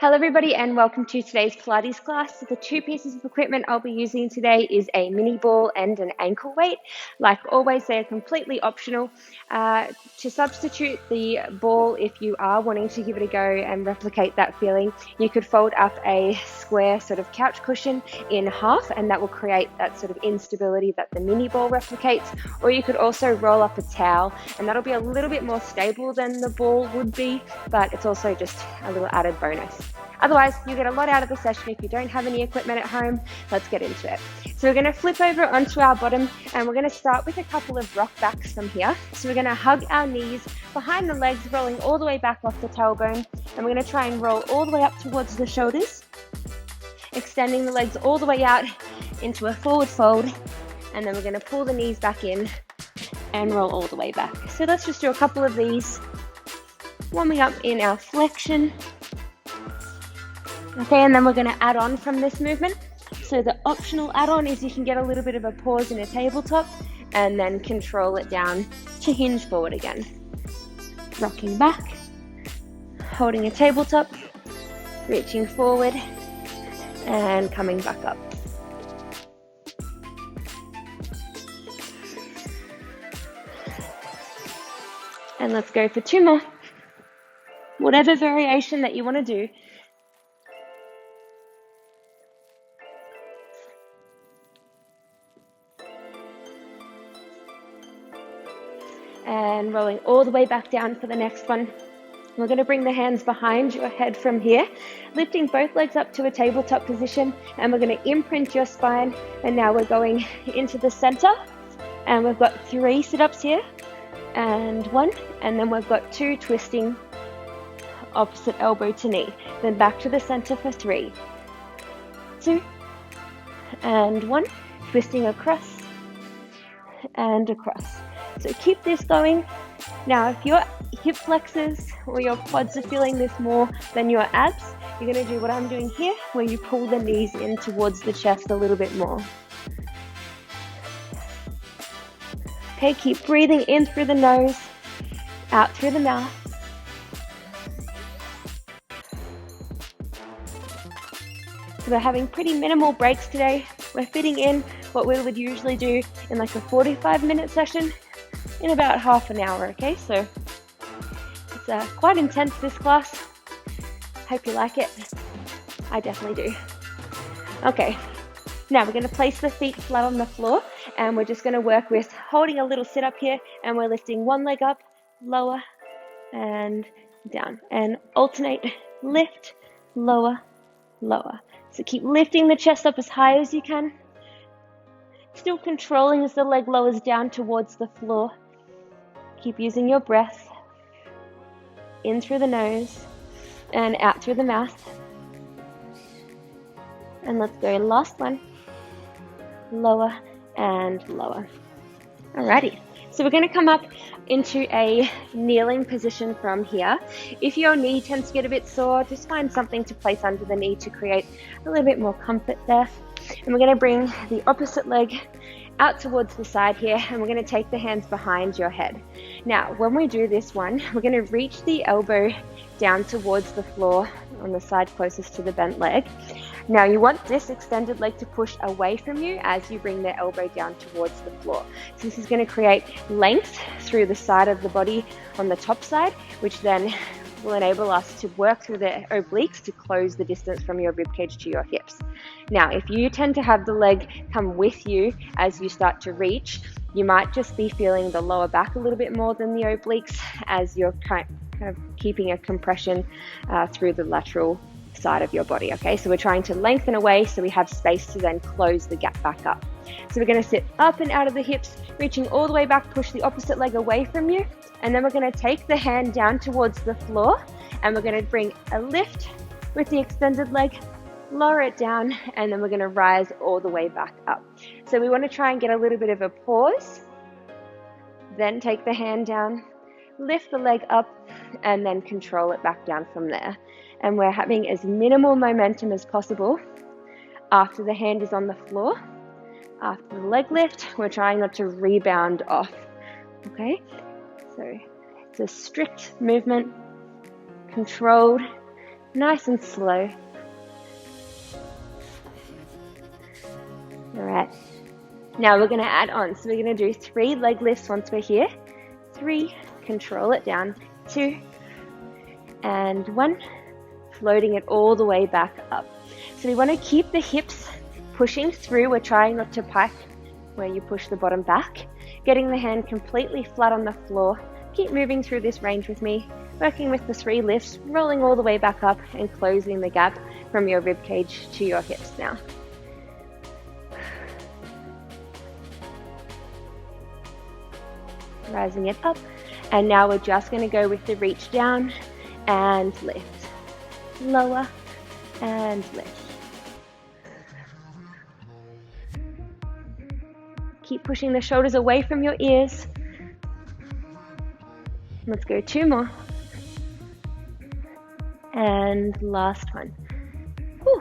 Hello everybody and welcome to today's Pilates class. The two pieces of equipment I'll be using today is a mini ball and an ankle weight. Like always, they're completely optional. To substitute the ball, if you are wanting to give it a go and replicate that feeling, you could fold up a square sort of couch cushion in half, and that will create that sort of instability that the mini ball replicates. Or you could also roll up a towel, and that'll be a little bit more stable than the ball would be, but it's also just a little added bonus. Otherwise, you get a lot out of the session if you don't have any equipment at home. Let's get into it. So we're going to flip over onto our bottom, and we're going to start with a couple of rock backs from here. So we're going to hug our knees behind the legs, rolling all the way back off the tailbone, and we're going to try and roll all the way up towards the shoulders, extending the legs all the way out into a forward fold, and then we're going to pull the knees back in and roll all the way back. So let's just do a couple of these, warming up in our flexion. Okay, and then we're going to add on from this movement. So the optional add-on is you can get a little bit of a pause in a tabletop and then control it down to hinge forward again. Rocking back, holding a tabletop, reaching forward, and coming back up. And let's go for two more. Whatever variation that you want to do. And rolling all the way back down for the next one. We're going to bring the hands behind your head from here, lifting both legs up to a tabletop position, and we're going to imprint your spine. And now we're going into the center, and we've got 3 sit-ups here, and 1, and then we've got 2 twisting opposite elbow to knee. Then back to the center for 3, 2, and 1, twisting across and across. So keep this going. Now, if your hip flexors or your quads are feeling this more than your abs, you're going to do what I'm doing here, where you pull the knees in towards the chest a little bit more. Okay, keep breathing in through the nose, out through the mouth. So we're having pretty minimal breaks today. We're fitting in what we would usually do in like a 45-minute session in about half an hour, okay? So it's quite intense, this class. Hope you like it. I definitely do. Okay, now we're going to place the feet flat on the floor, and we're just going to work with holding a little sit up here, and we're lifting one leg up, lower, and down, and alternate, lift, lower, lower. So keep lifting the chest up as high as you can, still controlling as the leg lowers down towards the floor. Keep using your breath in through the nose and out through the mouth. And let's go last one, lower and lower. Alrighty, so we're going to come up into a kneeling position from here. If your knee tends to get a bit sore, just find something to place under the knee to create a little bit more comfort there. And we're going to bring the opposite leg out towards the side here, and we're going to take the hands behind your head. Now, when we do this one, we're going to reach the elbow down towards the floor on the side closest to the bent leg. Now, you want this extended leg to push away from you as you bring the elbow down towards the floor. So this is going to create length through the side of the body on the top side, which then will enable us to work through the obliques to close the distance from your ribcage to your hips. Now, if you tend to have the leg come with you as you start to reach, you might just be feeling the lower back a little bit more than the obliques as you're kind of keeping a compression through the lateral side of your body, okay? So we're trying to lengthen away so we have space to then close the gap back up. So we're going to sit up and out of the hips, reaching all the way back, push the opposite leg away from you, and then we're going to take the hand down towards the floor, and we're going to bring a lift with the extended leg, lower it down, and then we're going to rise all the way back up. So we want to try and get a little bit of a pause, then take the hand down, lift the leg up, and then control it back down from there. And we're having as minimal momentum as possible after the hand is on the floor. After the leg lift, we're trying not to rebound off, okay? So it's a strict movement, controlled, nice and slow. All right. Now we're going to add on. So we're going to do 3 leg lifts once we're here. 3, control it down. 2, and 1, floating it all the way back up. So we want to keep the hips pushing through. We're trying not to pike where you push the bottom back. Getting the hand completely flat on the floor. Keep moving through this range with me. Working with the 3 lifts, rolling all the way back up and closing the gap from your rib cage to your hips now. Rising it up, and now we're just going to go with the reach down and lift, lower and lift. Keep pushing the shoulders away from your ears. Let's go 2 more, and last one. Whew.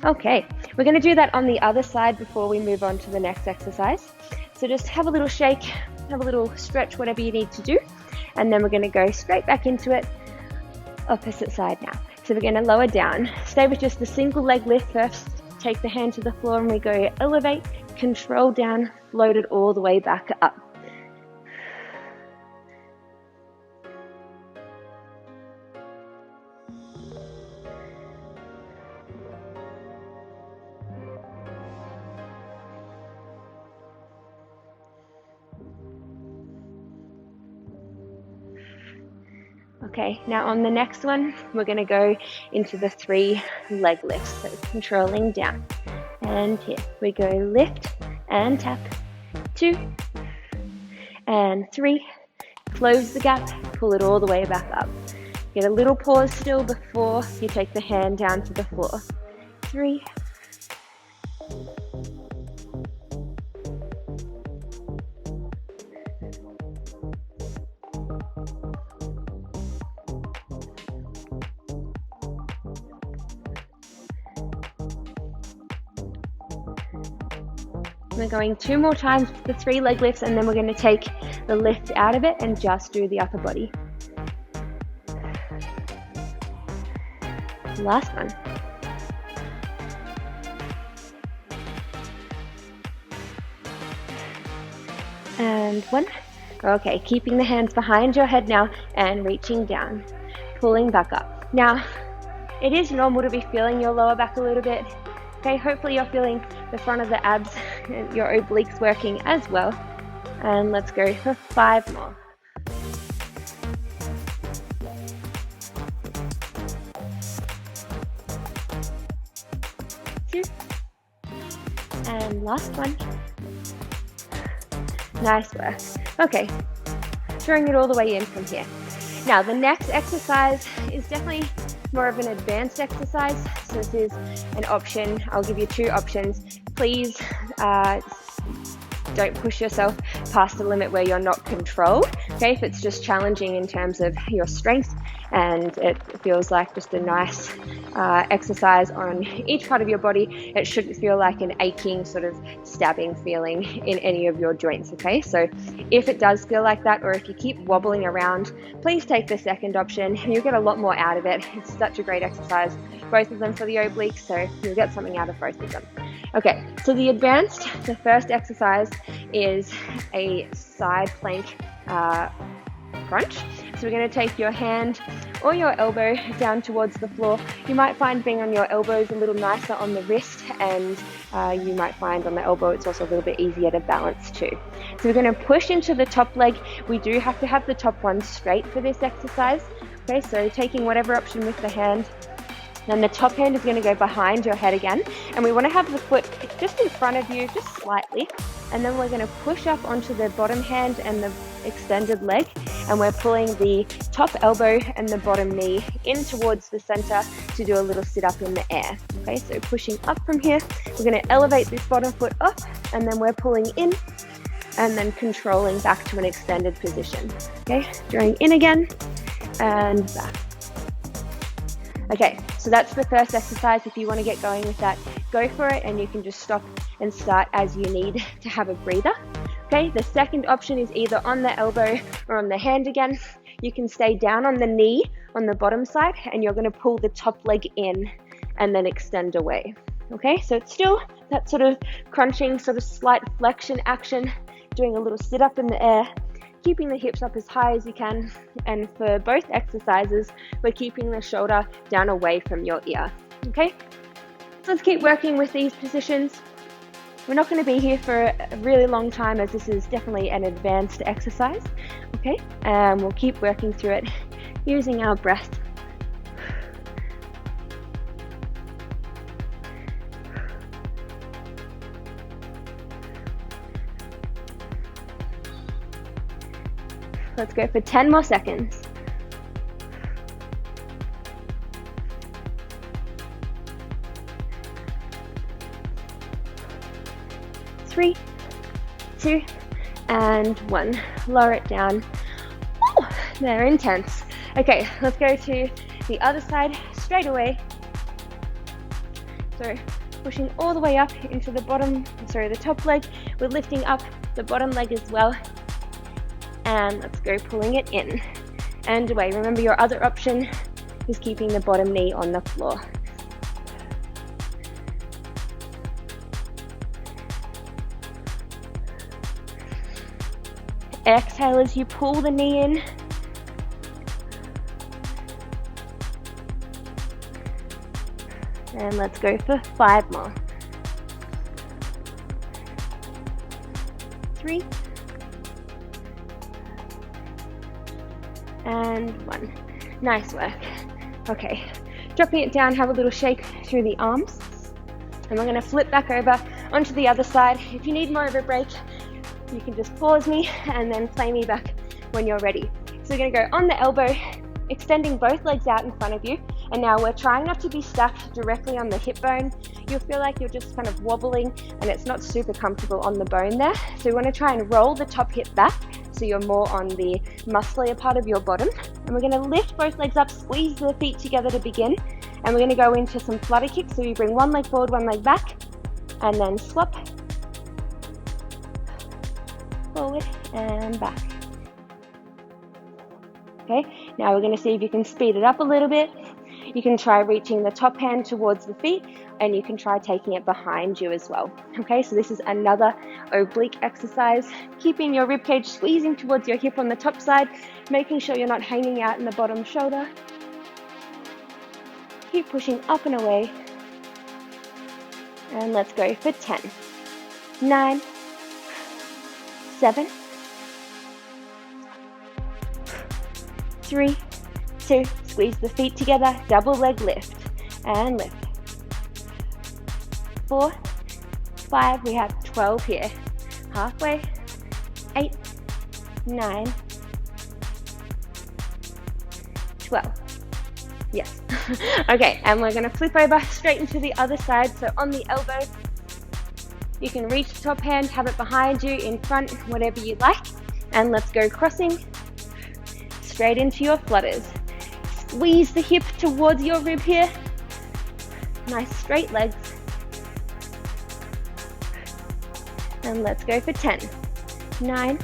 Okay, we're going to do that on the other side before we move on to the next exercise. So just have a little shake, have a little stretch, whatever you need to do, and then we're going to go straight back into it, opposite side now. So we're going to lower down, stay with just the single leg lift first, take the hand to the floor, and we go elevate, control down, float it all the way back up. Okay, now on the next one, we're going to go into the 3 leg lifts. So controlling down. And here we go, lift and tap. 2 and 3. Close the gap, pull it all the way back up. Get a little pause still before you take the hand down to the floor. 3. We're going 2 more times with the 3 leg lifts, and then we're going to take the lift out of it and just do the upper body. Last one. And 1. Okay, keeping the hands behind your head now and reaching down, pulling back up. Now, it is normal to be feeling your lower back a little bit. Okay, hopefully you're feeling the front of the abs and your obliques working as well. And let's go for 5 more. Two. And last one. Nice work. Okay, drawing it all the way in from here. Now the next exercise is definitely more of an advanced exercise. So this is an option. I'll give you 2 options. Please don't push yourself past the limit where you're not controlled. Okay, if it's just challenging in terms of your strength and it feels like just a nice exercise on each part of your body, it shouldn't feel like an aching sort of stabbing feeling in any of your joints. Okay, so if it does feel like that, or if you keep wobbling around, please take the second option. You'll get a lot more out of it. It's such a great exercise, both of them for the obliques, so you'll get something out of both of them. Okay, so the first exercise is a side plank crunch. So we're going to take your hand or your elbow down towards the floor. You might find being on your elbow is a little nicer on the wrist, and you might find on the elbow it's also a little bit easier to balance too. So we're going to push into the top leg. We do have to have the top one straight for this exercise. Okay, so taking whatever option with the hand. Then the top hand is going to go behind your head again, and we want to have the foot just in front of you, just slightly, and then we're going to push up onto the bottom hand and the extended leg, and we're pulling the top elbow and the bottom knee in towards the center to do a little sit up in the air. Okay, so pushing up from here, we're going to elevate this bottom foot up, and then we're pulling in and then controlling back to an extended position. Okay, drawing in again and back. Okay, so that's the first exercise. If you want to get going with that, go for it, and you can just stop and start as you need to have a breather. Okay, the second option is either on the elbow or on the hand again. You can stay down on the knee on the bottom side, and you're going to pull the top leg in and then extend away. Okay, so it's still that sort of crunching, sort of slight flexion action, doing a little sit up in the air, keeping the hips up as high as you can. And for both exercises, we're keeping the shoulder down away from your ear. Okay, so let's keep working with these positions. We're not going to be here for a really long time, as this is definitely an advanced exercise. Okay, and we'll keep working through it using our breath. Let's go for 10 more seconds. 3, 2, and 1. Lower it down. Oh, they're intense. Okay, let's go to the other side straight away. So pushing all the way up into the the top leg. We're lifting up the bottom leg as well. And let's go pulling it in and away. Remember, your other option is keeping the bottom knee on the floor. Exhale as you pull the knee in. And let's go for 5 more. 3, and 1. Nice work. Okay, dropping it down, have a little shake through the arms. And we're going to flip back over onto the other side. If you need more of a break, you can just pause me and then play me back when you're ready. So we're going to go on the elbow, extending both legs out in front of you. And now we're trying not to be stacked directly on the hip bone. You'll feel like you're just kind of wobbling and it's not super comfortable on the bone there. So we want to try and roll the top hip back so you're more on the musclier part of your bottom. And we're going to lift both legs up, squeeze the feet together to begin. And we're going to go into some flutter kicks. So you bring one leg forward, one leg back, and then swap. Forward and back. Okay, now we're going to see if you can speed it up a little bit. You can try reaching the top hand towards the feet, and you can try taking it behind you as well. Okay, so this is another oblique exercise, keeping your ribcage squeezing towards your hip on the top side, making sure you're not hanging out in the bottom shoulder. Keep pushing up and away. And let's go for 10, 9, 7, 3, 2, squeeze the feet together, double leg lift, and lift. 4, 5, we have 12 here, halfway, 8, 9, 12, yes. Okay, and we're going to flip over straight into the other side. So on the elbow, you can reach the top hand, have it behind you, in front, whatever you like, and let's go crossing straight into your flutters. Squeeze the hip towards your rib here. Nice straight legs. And let's go for 10, 9,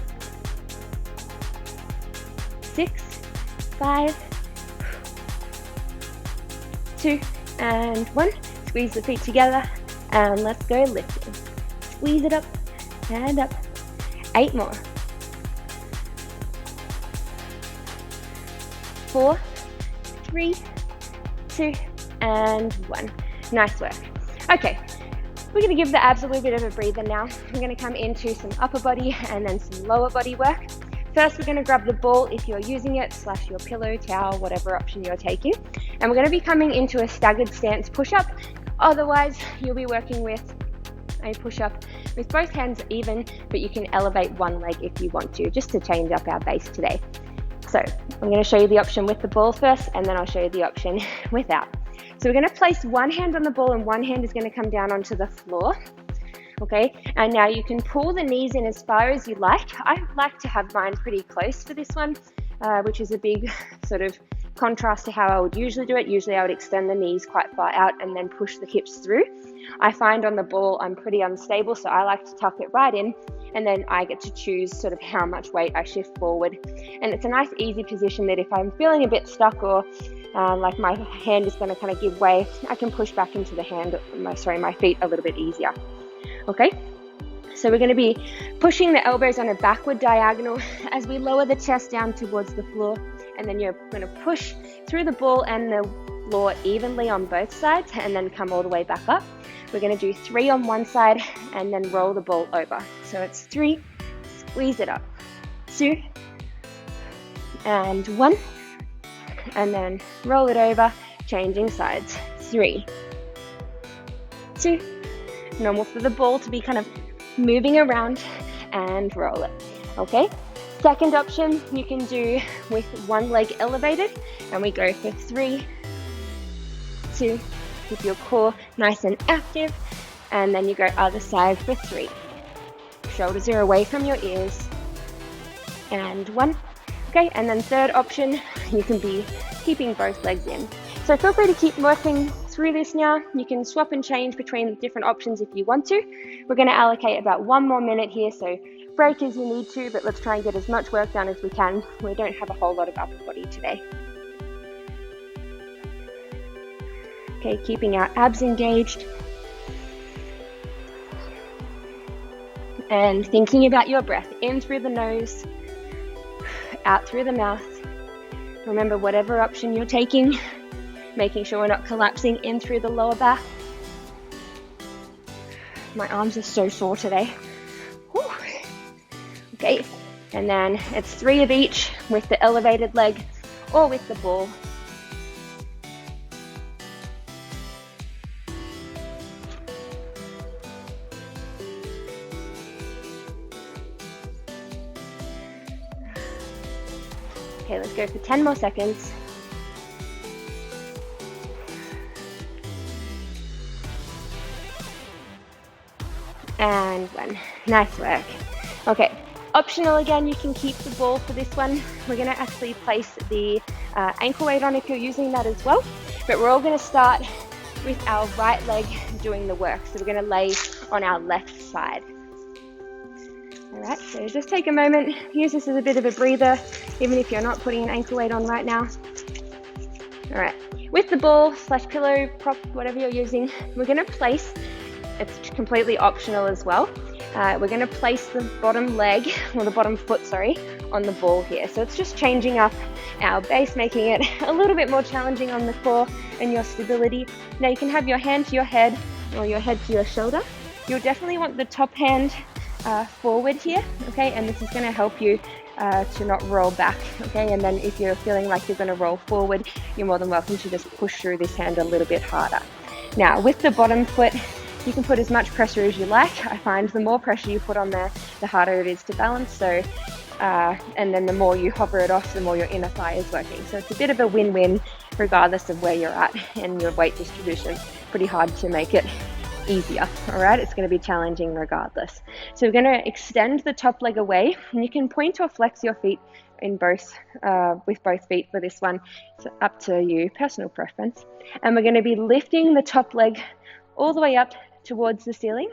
6, 5, 2, and 1. Squeeze the feet together and let's go lifting. Squeeze it up and up. 8 more. 4, 3, 2, and 1. Nice work. Okay, we're going to give the abs a little bit of a breather now. We're going to come into some upper body and then some lower body work. First, we're going to grab the ball if you're using it, / your pillow, towel, whatever option you're taking. And we're going to be coming into a staggered stance push-up. Otherwise, you'll be working with a push-up with both hands even, but you can elevate one leg if you want to, just to change up our base today. So I'm going to show you the option with the ball first, and then I'll show you the option without. So we're going to place one hand on the ball and one hand is going to come down onto the floor. Okay, and now you can pull the knees in as far as you like. I like to have mine pretty close for this one, which is a big sort of contrast to how I would usually do it. Usually I would extend the knees quite far out and then push the hips through. I find on the ball I'm pretty unstable, so I like to tuck it right in, and then I get to choose sort of how much weight I shift forward. And it's a nice easy position that if I'm feeling a bit stuck or like my hand is going to kind of give way, I can push back into the my feet a little bit easier. Okay, so we're going to be pushing the elbows on a backward diagonal as we lower the chest down towards the floor, and then you're going to push through the ball and the floor evenly on both sides, and then come all the way back up. We're going to do 3 on one side and then roll the ball over. So it's 3, squeeze it up, 2, and 1, and then roll it over, changing sides, 3, 2, normal for the ball to be kind of moving around, and roll it. Okay, second option you can do with one leg elevated, and we go for 3, 2, keep your core nice and active, and then you go other side for 3. Shoulders are away from your ears, and 1. Okay, and then third option, you can be keeping both legs in. So feel free to keep working through this now. You can swap and change between the different options if you want to. We're going to allocate about 1 more minute here, so break as you need to, but let's try and get as much work done as we can. We don't have a whole lot of upper body today. Okay, keeping our abs engaged and thinking about your breath in through the nose, out through the mouth. Remember, whatever option you're taking, making sure we're not collapsing in through the lower back. My arms are so sore today. Whew. Okay, and then it's 3 of each with the elevated leg or with the ball. Okay, let's go for 10 more seconds. And 1. Nice work. Okay, optional again, you can keep the ball for this one. We're going to actually place the ankle weight on if you're using that as well. But we're all going to start with our right leg doing the work. So we're going to lay on our left side. Alright, so just take a moment, use this as a bit of a breather, even if you're not putting an ankle weight on right now. Alright, with the ball / pillow, prop, whatever you're using, we're going to place, it's completely optional as well, we're going to place the bottom leg, or the bottom foot, on the ball here. So it's just changing up our base, making it a little bit more challenging on the core and your stability. Now you can have your hand to your head, or your head to your shoulder. You'll definitely want the top hand forward here, okay, and this is going to help you to not roll back, okay, and then if you're feeling like you're going to roll forward, you're more than welcome to just push through this hand a little bit harder. Now with the bottom foot, you can put as much pressure as you like. I find the more pressure you put on there, the harder it is to balance, so and then the more you hover it off, the more your inner thigh is working. So it's a bit of a win-win regardless of where you're at and your weight distribution. Pretty hard to make it easier, all right? It's going to be challenging regardless. So we're going to extend the top leg away, and you can point or flex your feet in both, with both feet for this one. It's up to you, personal preference. And we're going to be lifting the top leg all the way up towards the ceiling,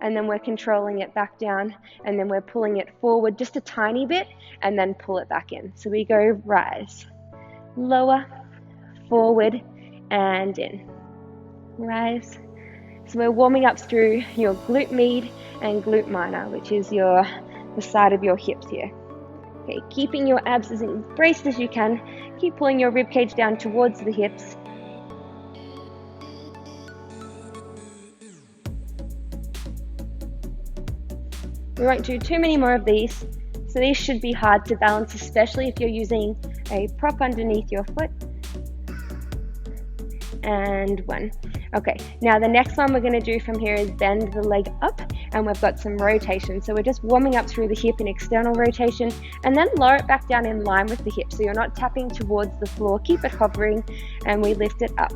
and then we're controlling it back down, and then we're pulling it forward just a tiny bit, and then pull it back in. So we go rise, lower, forward, and in. Rise. So we're warming up through your glute med and glute minor, which is the side of your hips here. Okay, keeping your abs as embraced as you can. Keep pulling your rib cage down towards the hips. We won't do too many more of these. So these should be hard to balance, especially if you're using a prop underneath your foot. And 1. Okay, now the next one we're going to do from here is bend the leg up, and we've got some rotation. So we're just warming up through the hip in external rotation, and then lower it back down in line with the hip. So you're not tapping towards the floor, keep it hovering, and we lift it up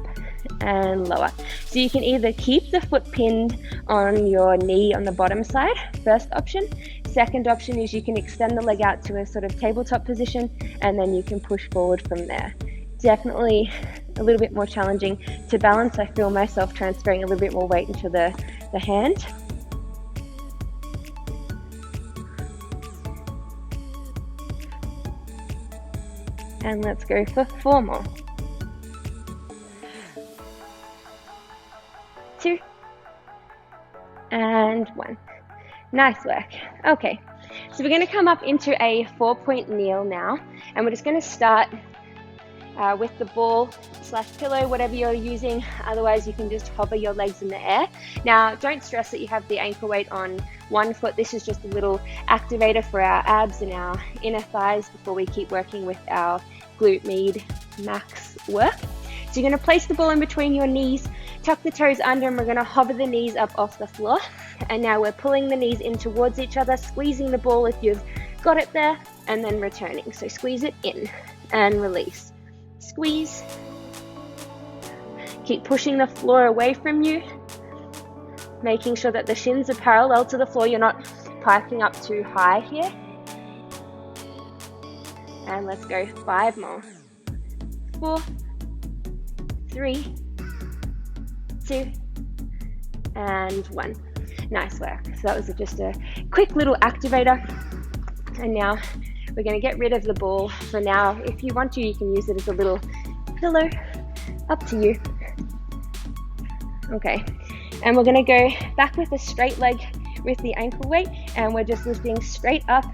and lower. So you can either keep the foot pinned on your knee on the bottom side, first option. Second option is you can extend the leg out to a sort of tabletop position, and then you can push forward from there. definitely a little bit more challenging to balance. I feel myself transferring a little bit more weight into the hand. And let's go for 4 more. 2 and 1. Nice work. Okay, so we're going to come up into a 4-point kneel now, and we're just going to start with the ball / pillow, whatever you're using. Otherwise, you can just hover your legs in the air. Now, don't stress that you have the ankle weight on one foot. This is just a little activator for our abs and our inner thighs before we keep working with our glute med max work. So you're going to place the ball in between your knees, tuck the toes under, and we're going to hover the knees up off the floor. And now we're pulling the knees in towards each other, squeezing the ball if you've got it there, and then returning. So squeeze it in and release. Squeeze. Keep pushing the floor away from you, making sure that the shins are parallel to the floor. You're not piking up too high here. And let's go 5 more. 4, 3, 2, and 1. Nice work. So that was just a quick little activator. And now we're going to get rid of the ball for now. If you want to, you can use it as a little pillow. Up to you. Okay. And we're going to go back with a straight leg with the ankle weight. And we're just lifting straight up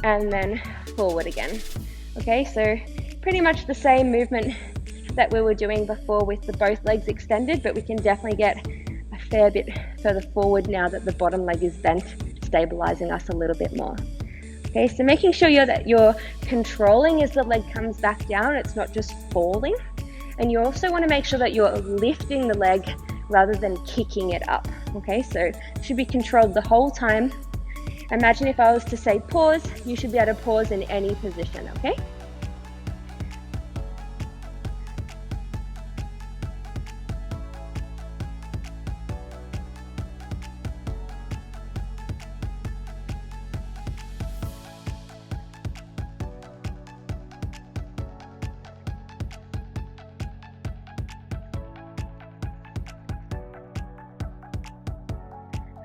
and then forward again. Okay, so pretty much the same movement that we were doing before with the both legs extended, but we can definitely get a fair bit further forward now that the bottom leg is bent, stabilizing us a little bit more. Okay, so making sure that you're controlling as the leg comes back down, it's not just falling. And you also want to make sure that you're lifting the leg rather than kicking it up. Okay, so it should be controlled the whole time. Imagine if I was to say pause, you should be able to pause in any position, okay?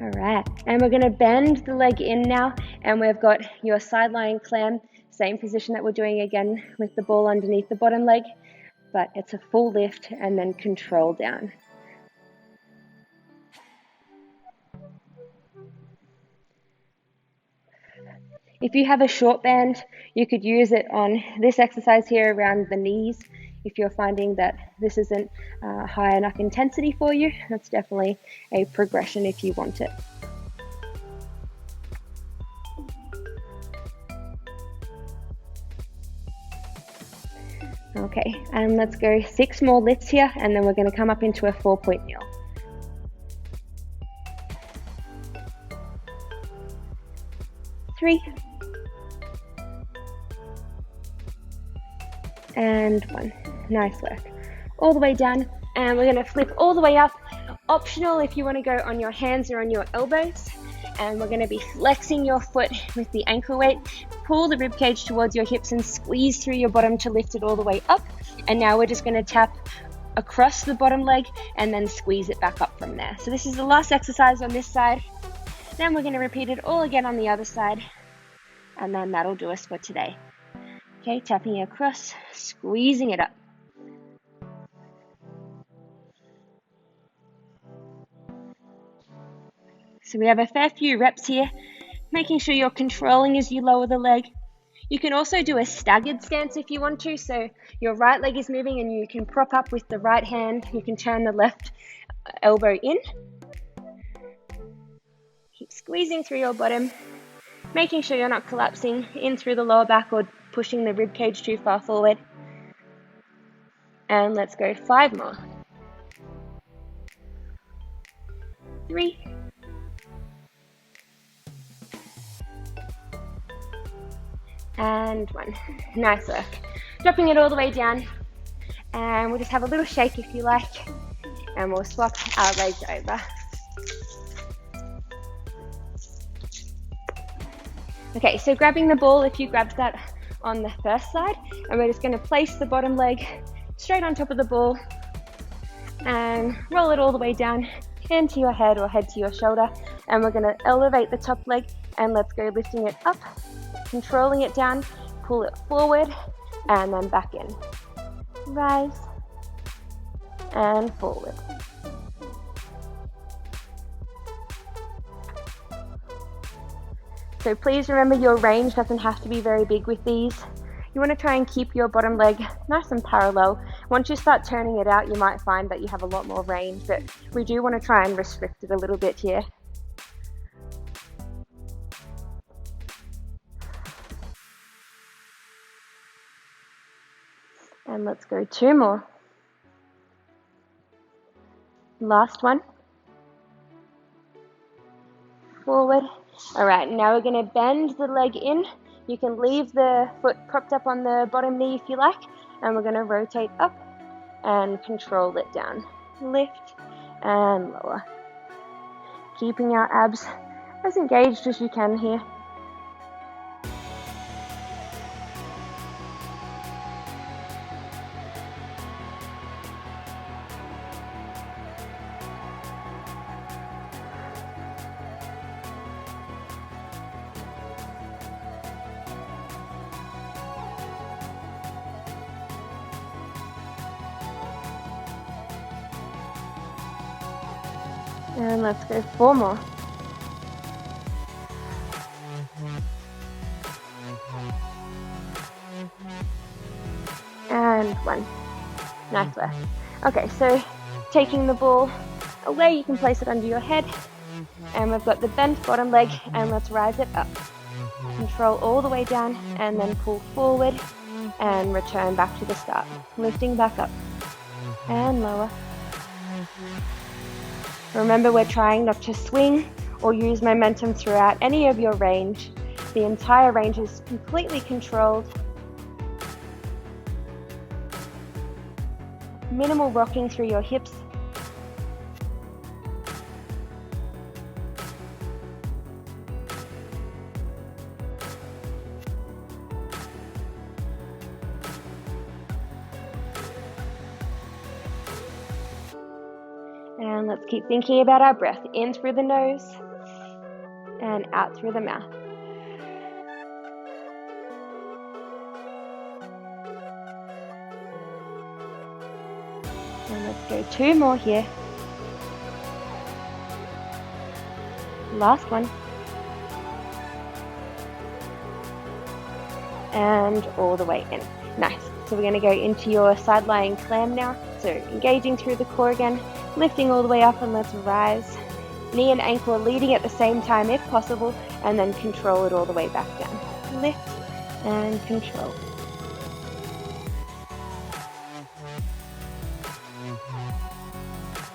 All right, and we're going to bend the leg in now, and we've got your side lying clam, same position that we're doing again with the ball underneath the bottom leg, but it's a full lift and then control down. If you have a short band, you could use it on this exercise here around the knees. If you're finding that this isn't high enough intensity for you, that's definitely a progression if you want it. Okay, and let's go 6 more lifts here, and then we're going to come up into a 4-point kneel. 3, and 1. Nice work. All the way down, and we're going to flip all the way up. Optional if you want to go on your hands or on your elbows. And we're going to be flexing your foot with the ankle weight. Pull the rib cage towards your hips and squeeze through your bottom to lift it all the way up. And now we're just going to tap across the bottom leg and then squeeze it back up from there. So this is the last exercise on this side. Then we're going to repeat it all again on the other side. And then that'll do us for today. Okay, tapping across, squeezing it up. So we have a fair few reps here, making sure you're controlling as you lower the leg. You can also do a staggered stance if you want to, so your right leg is moving and you can prop up with the right hand. You can turn the left elbow in. Keep squeezing through your bottom, making sure you're not collapsing in through the lower back or pushing the rib cage too far forward. And let's go 5 more. 3, and 1. Nice work. Dropping it all the way down, and we'll just have a little shake if you like, and we'll swap our legs over. Okay, so grabbing the ball, if you grabbed that on the first side, and we're just going to place the bottom leg straight on top of the ball and roll it all the way down, hand to your head or head to your shoulder, and we're going to elevate the top leg, and let's go lifting it up, controlling it down, pull it forward, and then back in. Rise and forward. So please remember, your range doesn't have to be very big with these. You want to try and keep your bottom leg nice and parallel. Once you start turning it out, you might find that you have a lot more range, but we do want to try and restrict it a little bit here. And let's go 2 more. Last one. Forward. All right, now we're going to bend the leg in. You can leave the foot propped up on the bottom knee if you like, and we're going to rotate up and control it down. Lift and lower. Keeping our abs as engaged as you can here. And let's go 4 more. And 1. Nice work. Okay, so taking the ball away, you can place it under your head. And we've got the bent bottom leg, and let's rise it up. Control all the way down, and then pull forward and return back to the start. Lifting back up and lower. Remember, we're trying not to swing or use momentum throughout any of your range. The entire range is completely controlled. Minimal rocking through your hips. And let's keep thinking about our breath. In through the nose and out through the mouth. And let's go 2 more here. Last one. And all the way in. Nice. So we're going to go into your side lying clam now. So engaging through the core again, lifting all the way up, and let's rise. Knee and ankle leading at the same time if possible, and then control it all the way back down. Lift and control.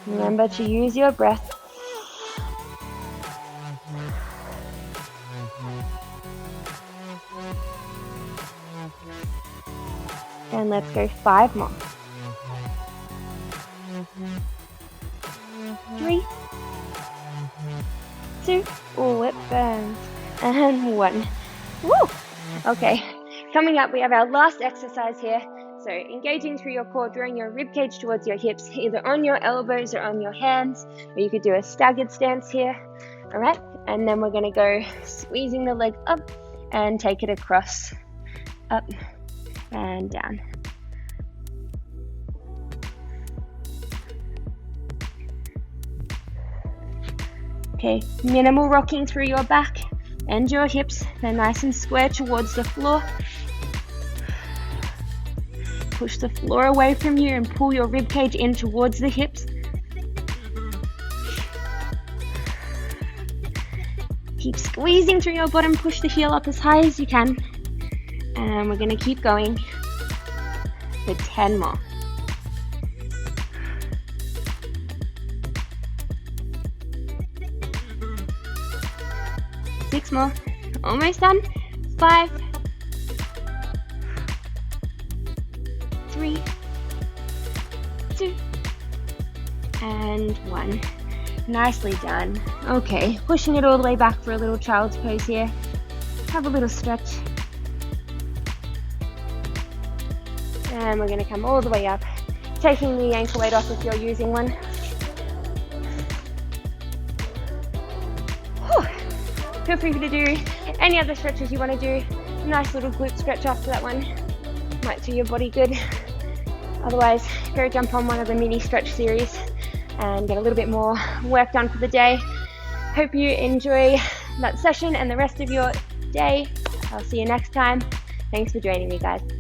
Remember to use your breath. And let's go 5 more. 3, 2, oh, it burns, and 1. Woo! Okay, coming up, we have our last exercise here. So engaging through your core, drawing your rib cage towards your hips, either on your elbows or on your hands, or you could do a staggered stance here. All right, and then we're going to go squeezing the leg up and take it across, up and down. Okay, minimal rocking through your back and your hips. They're nice and square towards the floor. Push the floor away from you and pull your rib cage in towards the hips. Keep squeezing through your bottom, push the heel up as high as you can. And we're going to keep going for 10 more. 6 more. Almost done. 5, 3, 2, and 1. Nicely done. Okay, pushing it all the way back for a little child's pose here. Have a little stretch. And we're going to come all the way up, taking the ankle weight off if you're using one. Feel free to do any other stretches you want to do. Nice little glute stretch after that one. Might do your body good. Otherwise, go jump on one of the mini stretch series and get a little bit more work done for the day. Hope you enjoy that session and the rest of your day. I'll see you next time. Thanks for joining me, guys.